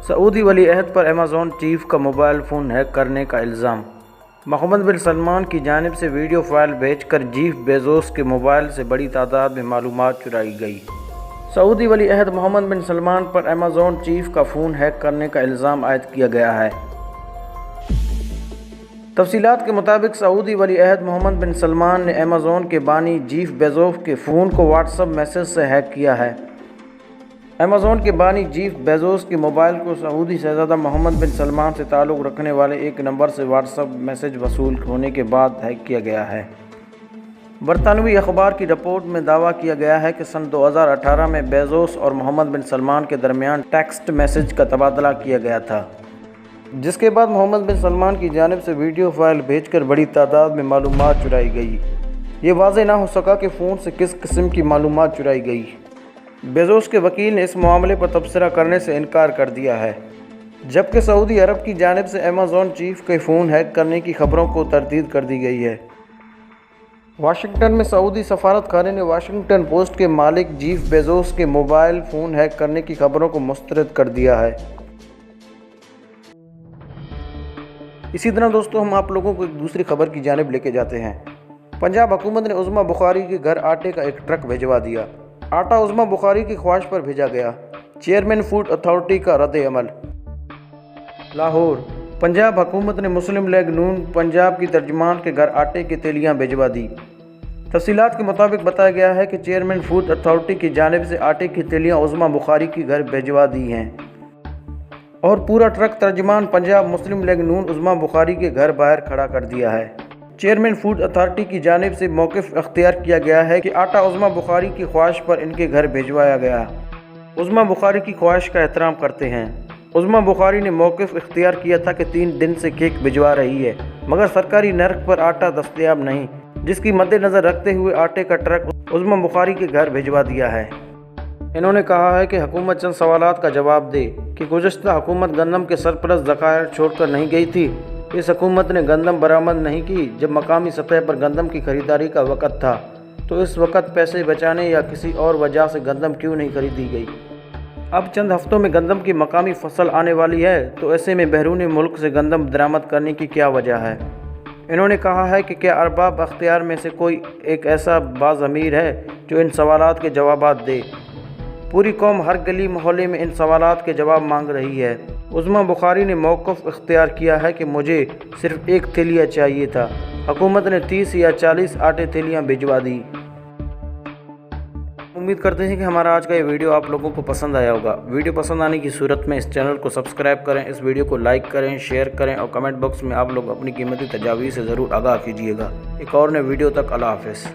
سعودی ولی عہد پر Amazon chief کا موبائل فون ہیک کرنے کا الزام۔ محمد بن سلمان کی جانب سے ویڈیو فائل بھیج کر جیف بیزوس کے موبائل سے بڑی تعداد میں معلومات چرائی گئی۔ سعودی ولی عہد محمد بن سلمان پر ایمیزون چیف کا فون ہیک کرنے کا الزام عائد کیا گیا ہے۔ تفصیلات کے مطابق سعودی ولی عہد محمد بن سلمان نے ایمیزون کے بانی جیف بیزوس کے فون کو واٹس ایپ میسج سے ہیک کیا ہے۔ ایمیزون کے بانی جیف بیزوس کے موبائل کو سعودی شہزادہ محمد بن سلمان سے تعلق رکھنے والے ایک نمبر سے واٹس ایپ میسج وصول ہونے کے بعد ہیک کیا گیا ہے۔ برطانوی اخبار کی رپورٹ میں دعویٰ کیا گیا ہے کہ سن 2018 میں بیزوس اور محمد بن سلمان کے درمیان ٹیکسٹ میسج کا تبادلہ کیا گیا تھا، جس کے بعد محمد بن سلمان کی جانب سے ویڈیو فائل بھیج کر بڑی تعداد میں معلومات چرائی گئی۔ یہ واضح نہ ہو سکا کہ فون سے کس قسم کی معلومات چرائی گئی۔ بیزوس کے وکیل نے اس معاملے پر تبصرہ کرنے سے انکار کر دیا ہے، جبکہ سعودی عرب کی جانب سے ایمیزون چیف کے فون ہیک کرنے کی خبروں کو تردید کر دی گئی ہے۔ واشنگٹن میں سعودی سفارت خانے نے واشنگٹن پوسٹ کے مالک جیف بیزوس کے موبائل فون ہیک کرنے کی خبروں کو مسترد کر دیا ہے۔ اسی طرح دوستو ہم آپ لوگوں کو ایک دوسری خبر کی جانب لے کے جاتے ہیں۔ پنجاب حکومت نے عظمیٰ بخاری کے گھر آٹے کا ایک ٹرک بھجوا دیا۔ آٹا عظمیٰ بخاری کی خواہش پر بھیجا گیا، چیئرمین فوڈ اتھارٹی کا رد عمل۔ لاہور، پنجاب حکومت نے مسلم لیگ نون پنجاب کی ترجمان کے گھر آٹے کی تھیلیاں بھجوا دی۔ تفصیلات کے مطابق بتایا گیا ہے کہ چیئرمین فوڈ اتھارٹی کی جانب سے آٹے کی تھیلیاں عظمیٰ بخاری کے گھر بھجوا دی ہیں اور پورا ٹرک ترجمان پنجاب مسلم لیگ نون عظمیٰ بخاری کے گھر باہر کھڑا کر دیا ہے۔ چیئرمین فوڈ اتھارٹی کی جانب سے موقف اختیار کیا گیا ہے کہ آٹا عظمیٰ بخاری کی خواہش پر ان کے گھر بھجوایا گیا۔ عظمیٰ بخاری کی خواہش کا احترام کرتے ہیں۔ عظمیٰ بخاری نے موقف اختیار کیا تھا کہ 3 دن سے کیک بھجوا رہی ہے، مگر سرکاری نرخ پر آٹا دستیاب نہیں، جس کی مد نظر رکھتے ہوئے آٹے کا ٹرک عظمیٰ بخاری کے گھر بھجوا دیا ہے۔ انہوں نے کہا ہے کہ حکومت چند سوالات کا جواب دے کہ گزشتہ حکومت گندم کے سرپلس ذخائر چھوڑ کر نہیں گئی تھی۔ اس حکومت نے گندم برآمد نہیں کی جب مقامی سطح پر گندم کی خریداری کا وقت تھا، تو اس وقت پیسے بچانے یا کسی اور وجہ سے گندم کیوں نہیں خریدی گئی؟ اب چند ہفتوں میں گندم کی مقامی فصل آنے والی ہے، تو ایسے میں بیرون ملک سے گندم درآمد کرنے کی کیا وجہ ہے؟ انہوں نے کہا ہے کہ کیا ارباب اختیار میں سے کوئی ایک ایسا باضمیر ہے جو ان سوالات کے جوابات دے؟ پوری قوم ہر گلی محلے میں ان سوالات کے جواب مانگ رہی ہے۔ عظمیٰ بخاری نے موقف اختیار کیا ہے کہ مجھے صرف ایک تھیلیہ چاہیے تھا، حکومت نے 30 یا 40 آٹے تھیلیاں بھجوا دی۔ امید کرتے ہیں کہ ہمارا آج کا یہ ویڈیو آپ لوگوں کو پسند آیا ہوگا۔ ویڈیو پسند آنے کی صورت میں اس چینل کو سبسکرائب کریں، اس ویڈیو کو لائک کریں، شیئر کریں اور کمنٹ باکس میں آپ لوگ اپنی قیمتی تجاویز سے ضرور آگاہ کیجیے گا۔ ایک اور نئے ویڈیو تک اللہ حافظ۔